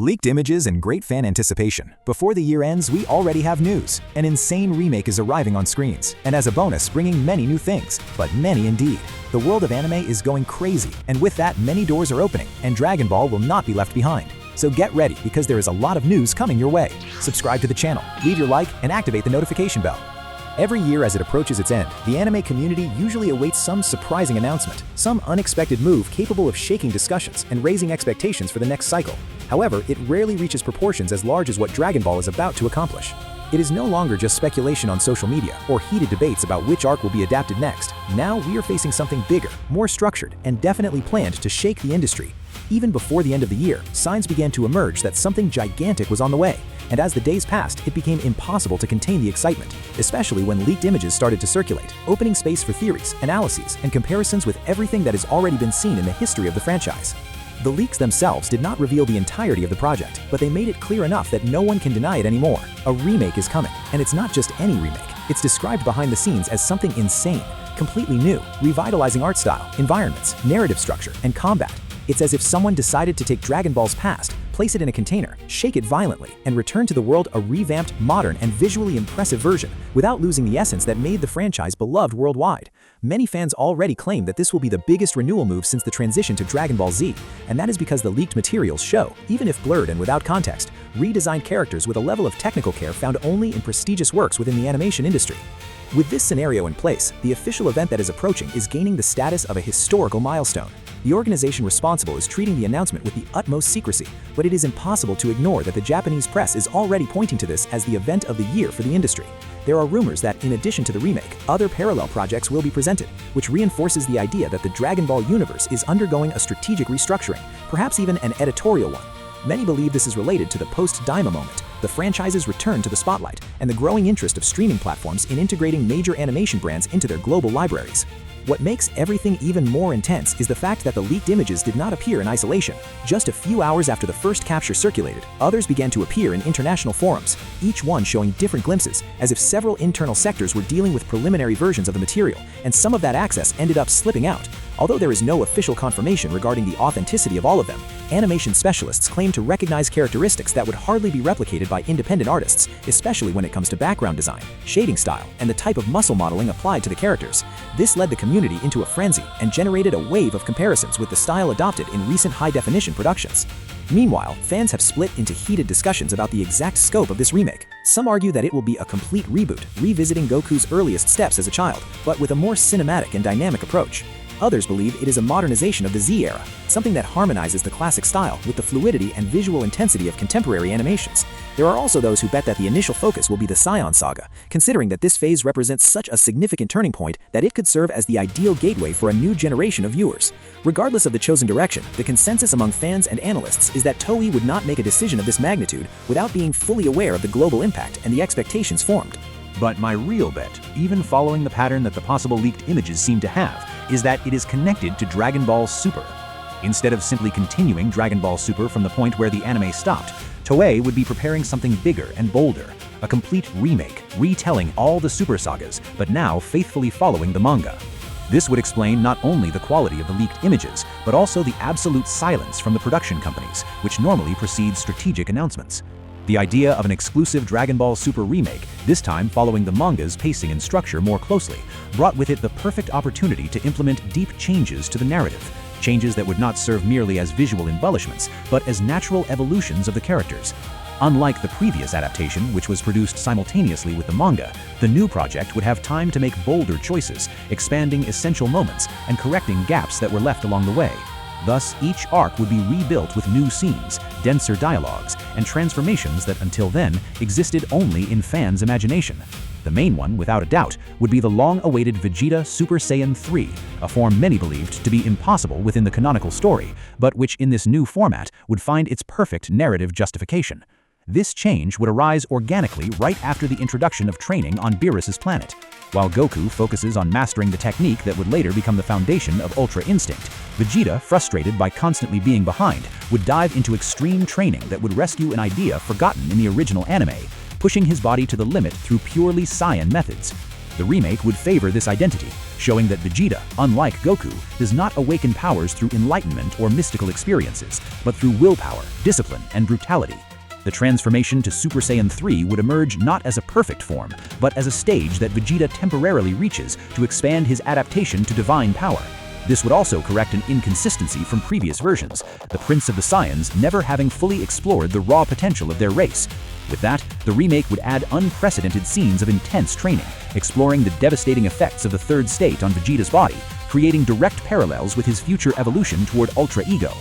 Leaked images and great fan anticipation. Before the year ends, we already have news. An insane remake is arriving on screens, and as a bonus, bringing many new things, but many indeed. The world of anime is going crazy, and with that, many doors are opening, and Dragon Ball will not be left behind. So get ready, because there is a lot of news coming your way. Subscribe to the channel, leave your like, and activate the notification bell. Every year as it approaches its end, the anime community usually awaits some surprising announcement, some unexpected move capable of shaking discussions and raising expectations for the next cycle. However, it rarely reaches proportions as large as what Dragon Ball is about to accomplish. It is no longer just speculation on social media or heated debates about which arc will be adapted next. Now we are facing something bigger, more structured, and definitely planned to shake the industry. Even before the end of the year, signs began to emerge that something gigantic was on the way, and as the days passed, it became impossible to contain the excitement, especially when leaked images started to circulate, opening space for theories, analyses, and comparisons with everything that has already been seen in the history of the franchise. The leaks themselves did not reveal the entirety of the project, but they made it clear enough that no one can deny it anymore. A remake is coming, and it's not just any remake. It's described behind the scenes as something insane, completely new, revitalizing art style, environments, narrative structure, and combat. It's as if someone decided to take Dragon Ball's past, place it in a container, shake it violently, and return to the world a revamped, modern, and visually impressive version, without losing the essence that made the franchise beloved worldwide. Many fans already claim that this will be the biggest renewal move since the transition to Dragon Ball Z, and that is because the leaked materials show, even if blurred and without context, redesigned characters with a level of technical care found only in prestigious works within the animation industry. With this scenario in place, the official event that is approaching is gaining the status of a historical milestone. The organization responsible is treating the announcement with the utmost secrecy, but it is impossible to ignore that the Japanese press is already pointing to this as the event of the year for the industry. There are rumors that, in addition to the remake, other parallel projects will be presented, which reinforces the idea that the Dragon Ball universe is undergoing a strategic restructuring, perhaps even an editorial one. Many believe this is related to the post-Daima moment, the franchise's return to the spotlight, and the growing interest of streaming platforms in integrating major animation brands into their global libraries. What makes everything even more intense is the fact that the leaked images did not appear in isolation. Just a few hours after the first capture circulated, others began to appear in international forums, each one showing different glimpses, as if several internal sectors were dealing with preliminary versions of the material, and some of that access ended up slipping out. Although there is no official confirmation regarding the authenticity of all of them, animation specialists claim to recognize characteristics that would hardly be replicated by independent artists, especially when it comes to background design, shading style, and the type of muscle modeling applied to the characters. This led the community into a frenzy and generated a wave of comparisons with the style adopted in recent high-definition productions. Meanwhile, fans have split into heated discussions about the exact scope of this remake. Some argue that it will be a complete reboot, revisiting Goku's earliest steps as a child, but with a more cinematic and dynamic approach. Others believe it is a modernization of the Z era, something that harmonizes the classic style with the fluidity and visual intensity of contemporary animations. There are also those who bet that the initial focus will be the Scion saga, considering that this phase represents such a significant turning point that it could serve as the ideal gateway for a new generation of viewers. Regardless of the chosen direction, the consensus among fans and analysts is that Toei would not make a decision of this magnitude without being fully aware of the global impact and the expectations formed. But my real bet, even following the pattern that the possible leaked images seem to have, is that it is connected to Dragon Ball Super. Instead of simply continuing Dragon Ball Super from the point where the anime stopped, Toei would be preparing something bigger and bolder, a complete remake, retelling all the Super sagas, but now faithfully following the manga. This would explain not only the quality of the leaked images, but also the absolute silence from the production companies, which normally precedes strategic announcements. The idea of an exclusive Dragon Ball Super remake, this time following the manga's pacing and structure more closely, brought with it the perfect opportunity to implement deep changes to the narrative, changes that would not serve merely as visual embellishments, but as natural evolutions of the characters. Unlike the previous adaptation, which was produced simultaneously with the manga, the new project would have time to make bolder choices, expanding essential moments and correcting gaps that were left along the way. Thus, each arc would be rebuilt with new scenes, denser dialogues, and transformations that until then existed only in fans' imagination. The main one, without a doubt, would be the long-awaited Vegeta Super Saiyan 3, a form many believed to be impossible within the canonical story, but which in this new format would find its perfect narrative justification. This change would arise organically right after the introduction of training on Beerus's planet. While Goku focuses on mastering the technique that would later become the foundation of Ultra Instinct, Vegeta, frustrated by constantly being behind, would dive into extreme training that would rescue an idea forgotten in the original anime, pushing his body to the limit through purely Saiyan methods. The remake would favor this identity, showing that Vegeta, unlike Goku, does not awaken powers through enlightenment or mystical experiences, but through willpower, discipline, and brutality. The transformation to Super Saiyan 3 would emerge not as a perfect form, but as a stage that Vegeta temporarily reaches to expand his adaptation to divine power. This would also correct an inconsistency from previous versions, the Prince of the Saiyans never having fully explored the raw potential of their race. With that, the remake would add unprecedented scenes of intense training, exploring the devastating effects of the third state on Vegeta's body, creating direct parallels with his future evolution toward Ultra Ego.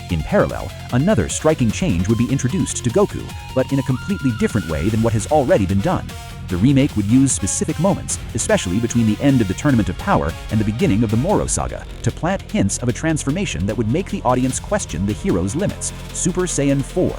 In parallel, another striking change would be introduced to Goku, but in a completely different way than what has already been done. The remake would use specific moments, especially between the end of the Tournament of Power and the beginning of the Moro Saga, to plant hints of a transformation that would make the audience question the hero's limits, Super Saiyan 4.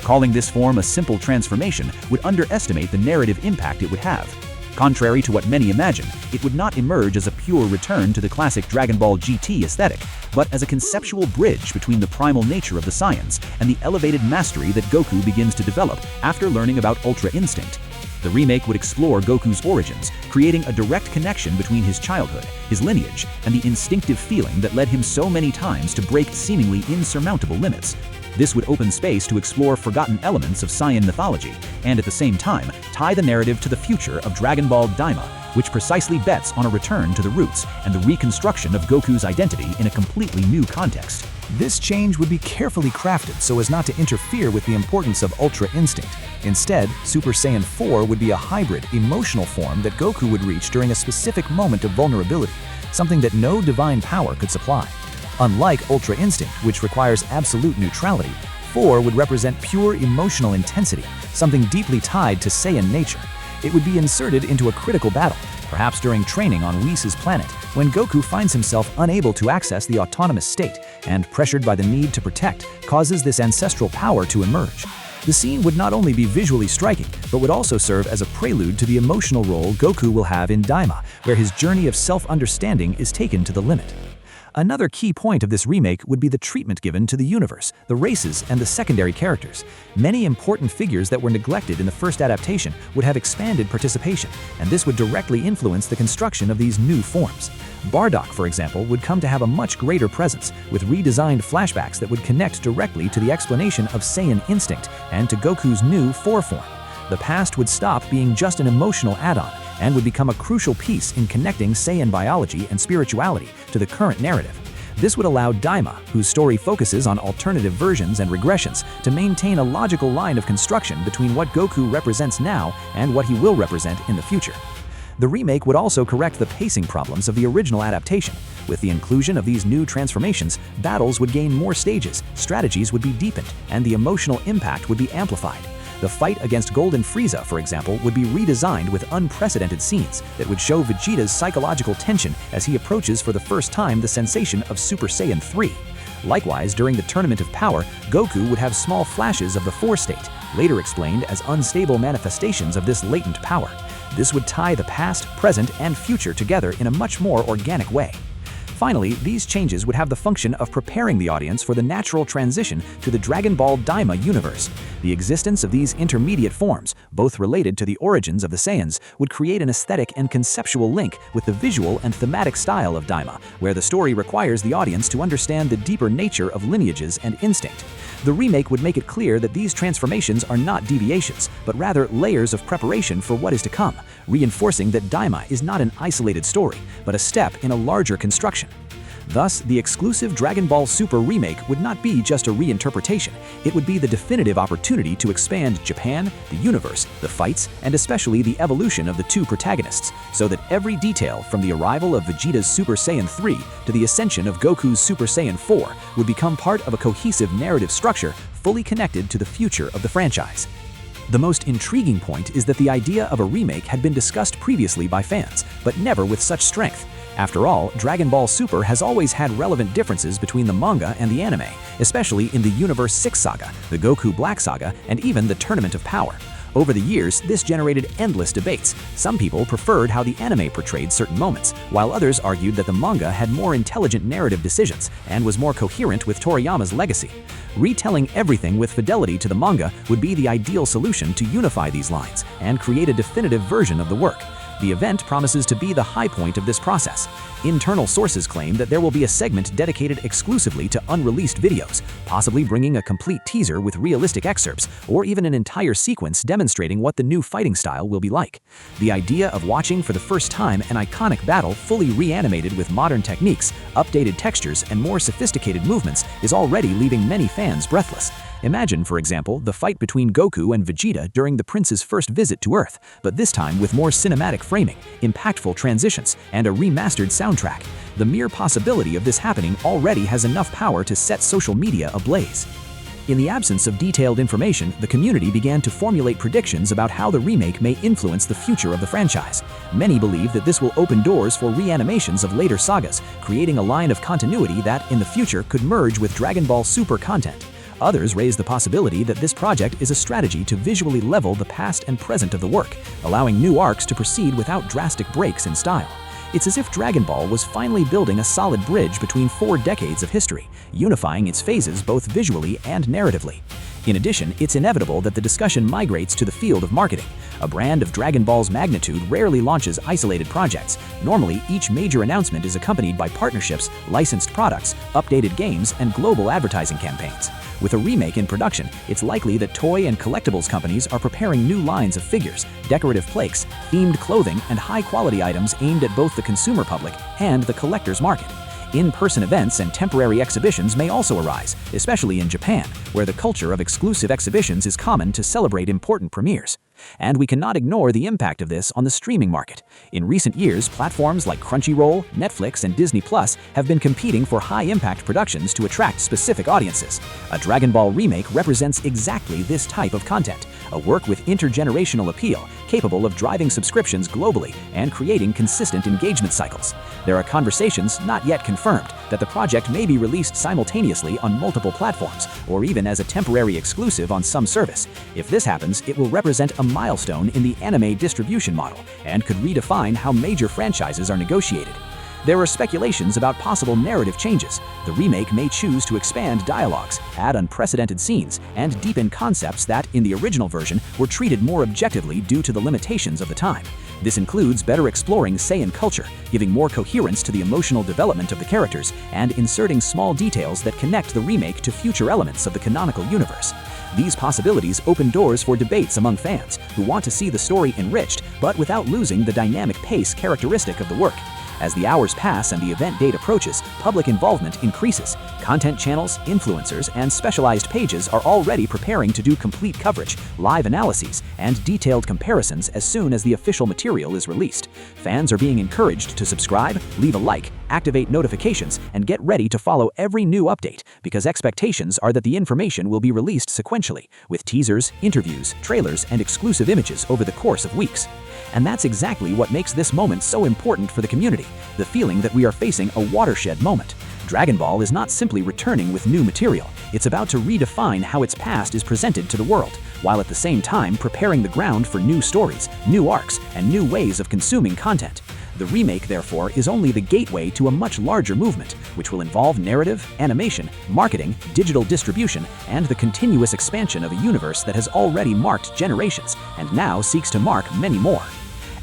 Calling this form a simple transformation would underestimate the narrative impact it would have. Contrary to what many imagine, it would not emerge as a pure return to the classic Dragon Ball GT aesthetic, but as a conceptual bridge between the primal nature of the Saiyans and the elevated mastery that Goku begins to develop after learning about Ultra Instinct. The remake would explore Goku's origins, creating a direct connection between his childhood, his lineage, and the instinctive feeling that led him so many times to break seemingly insurmountable limits. This would open space to explore forgotten elements of Saiyan mythology, and at the same time, tie the narrative to the future of Dragon Ball Daima, which precisely bets on a return to the roots and the reconstruction of Goku's identity in a completely new context. This change would be carefully crafted so as not to interfere with the importance of Ultra Instinct. Instead, Super Saiyan 4 would be a hybrid, emotional form that Goku would reach during a specific moment of vulnerability, something that no divine power could supply. Unlike Ultra Instinct, which requires absolute neutrality, 4 would represent pure emotional intensity, something deeply tied to Saiyan nature. It would be inserted into a critical battle, perhaps during training on Whis' planet, when Goku finds himself unable to access the autonomous state and, pressured by the need to protect, causes this ancestral power to emerge. The scene would not only be visually striking, but would also serve as a prelude to the emotional role Goku will have in Daima, where his journey of self-understanding is taken to the limit. Another key point of this remake would be the treatment given to the universe, the races, and the secondary characters. Many important figures that were neglected in the first adaptation would have expanded participation, and this would directly influence the construction of these new forms. Bardock, for example, would come to have a much greater presence, with redesigned flashbacks that would connect directly to the explanation of Saiyan instinct and to Goku's new 4 form. The past would stop being just an emotional add-on and would become a crucial piece in connecting Saiyan biology and spirituality to the current narrative. This would allow Daima, whose story focuses on alternative versions and regressions, to maintain a logical line of construction between what Goku represents now and what he will represent in the future. The remake would also correct the pacing problems of the original adaptation. With the inclusion of these new transformations, battles would gain more stages, strategies would be deepened, and the emotional impact would be amplified. The fight against Golden Frieza, for example, would be redesigned with unprecedented scenes that would show Vegeta's psychological tension as he approaches for the first time the sensation of Super Saiyan 3. Likewise, during the Tournament of Power, Goku would have small flashes of the 4 state, later explained as unstable manifestations of this latent power. This would tie the past, present, and future together in a much more organic way. Finally, these changes would have the function of preparing the audience for the natural transition to the Dragon Ball Daima universe. The existence of these intermediate forms, both related to the origins of the Saiyans, would create an aesthetic and conceptual link with the visual and thematic style of Daima, where the story requires the audience to understand the deeper nature of lineages and instinct. The remake would make it clear that these transformations are not deviations, but rather layers of preparation for what is to come, reinforcing that Daima is not an isolated story, but a step in a larger construction. Thus, the exclusive Dragon Ball Super remake would not be just a reinterpretation, it would be the definitive opportunity to expand Japan, the universe, the fights, and especially the evolution of the 2 protagonists, so that every detail from the arrival of Vegeta's Super Saiyan 3 to the ascension of Goku's Super Saiyan 4 would become part of a cohesive narrative structure fully connected to the future of the franchise. The most intriguing point is that the idea of a remake had been discussed previously by fans, but never with such strength. After all, Dragon Ball Super has always had relevant differences between the manga and the anime, especially in the Universe 6 saga, the Goku Black saga, and even the Tournament of Power. Over the years, this generated endless debates. Some people preferred how the anime portrayed certain moments, while others argued that the manga had more intelligent narrative decisions and was more coherent with Toriyama's legacy. Retelling everything with fidelity to the manga would be the ideal solution to unify these lines and create a definitive version of the work. The event promises to be the high point of this process. Internal sources claim that there will be a segment dedicated exclusively to unreleased videos, possibly bringing a complete teaser with realistic excerpts, or even an entire sequence demonstrating what the new fighting style will be like. The idea of watching for the first time an iconic battle fully reanimated with modern techniques, updated textures, and more sophisticated movements is already leaving many fans breathless. Imagine, for example, the fight between Goku and Vegeta during the Prince's first visit to Earth, but this time with more cinematic framing, impactful transitions, and a remastered soundtrack. The mere possibility of this happening already has enough power to set social media ablaze. In the absence of detailed information, the community began to formulate predictions about how the remake may influence the future of the franchise. Many believe that this will open doors for reanimations of later sagas, creating a line of continuity that, in the future, could merge with Dragon Ball Super content. Others raise the possibility that this project is a strategy to visually level the past and present of the work, allowing new arcs to proceed without drastic breaks in style. It's as if Dragon Ball was finally building a solid bridge between 4 decades of history, unifying its phases both visually and narratively. In addition, it's inevitable that the discussion migrates to the field of marketing. A brand of Dragon Ball's magnitude rarely launches isolated projects. Normally, each major announcement is accompanied by partnerships, licensed products, updated games, and global advertising campaigns. With a remake in production, it's likely that toy and collectibles companies are preparing new lines of figures, decorative plaques, themed clothing, and high-quality items aimed at both the consumer public and the collector's market. In-person events and temporary exhibitions may also arise, especially in Japan, where the culture of exclusive exhibitions is common to celebrate important premieres. And we cannot ignore the impact of this on the streaming market. In recent years, platforms like Crunchyroll, Netflix, and Disney Plus have been competing for high-impact productions to attract specific audiences. A Dragon Ball remake represents exactly this type of content, a work with intergenerational appeal, capable of driving subscriptions globally and creating consistent engagement cycles. There are conversations, not yet confirmed, that the project may be released simultaneously on multiple platforms, or even as a temporary exclusive on some service. If this happens, it will represent a milestone in the anime distribution model and could redefine how major franchises are negotiated. There are speculations about possible narrative changes. The remake may choose to expand dialogues, add unprecedented scenes, and deepen concepts that, in the original version, were treated more objectively due to the limitations of the time. This includes better exploring Saiyan culture, giving more coherence to the emotional development of the characters, and inserting small details that connect the remake to future elements of the canonical universe. These possibilities open doors for debates among fans who want to see the story enriched, but without losing the dynamic pace characteristic of the work. As the hours pass and the event date approaches, public involvement increases. Content channels, influencers, and specialized pages are already preparing to do complete coverage, live analyses, and detailed comparisons as soon as the official material is released. Fans are being encouraged to subscribe, leave a like, activate notifications, and get ready to follow every new update, because expectations are that the information will be released sequentially, with teasers, interviews, trailers, and exclusive images over the course of weeks. And that's exactly what makes this moment so important for the community, the feeling that we are facing a watershed moment. Dragon Ball is not simply returning with new material, it's about to redefine how its past is presented to the world, while at the same time preparing the ground for new stories, new arcs, and new ways of consuming content. The remake, therefore, is only the gateway to a much larger movement, which will involve narrative, animation, marketing, digital distribution, and the continuous expansion of a universe that has already marked generations and now seeks to mark many more.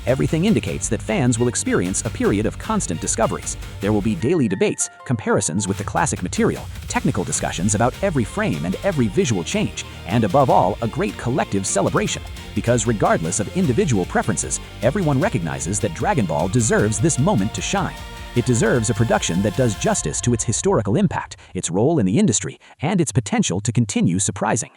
Everything indicates that fans will experience a period of constant discoveries. There will be daily debates, comparisons with the classic material, technical discussions about every frame and every visual change, and above all, a great collective celebration. Because regardless of individual preferences, everyone recognizes that Dragon Ball deserves this moment to shine. It deserves a production that does justice to its historical impact, its role in the industry, and its potential to continue surprising.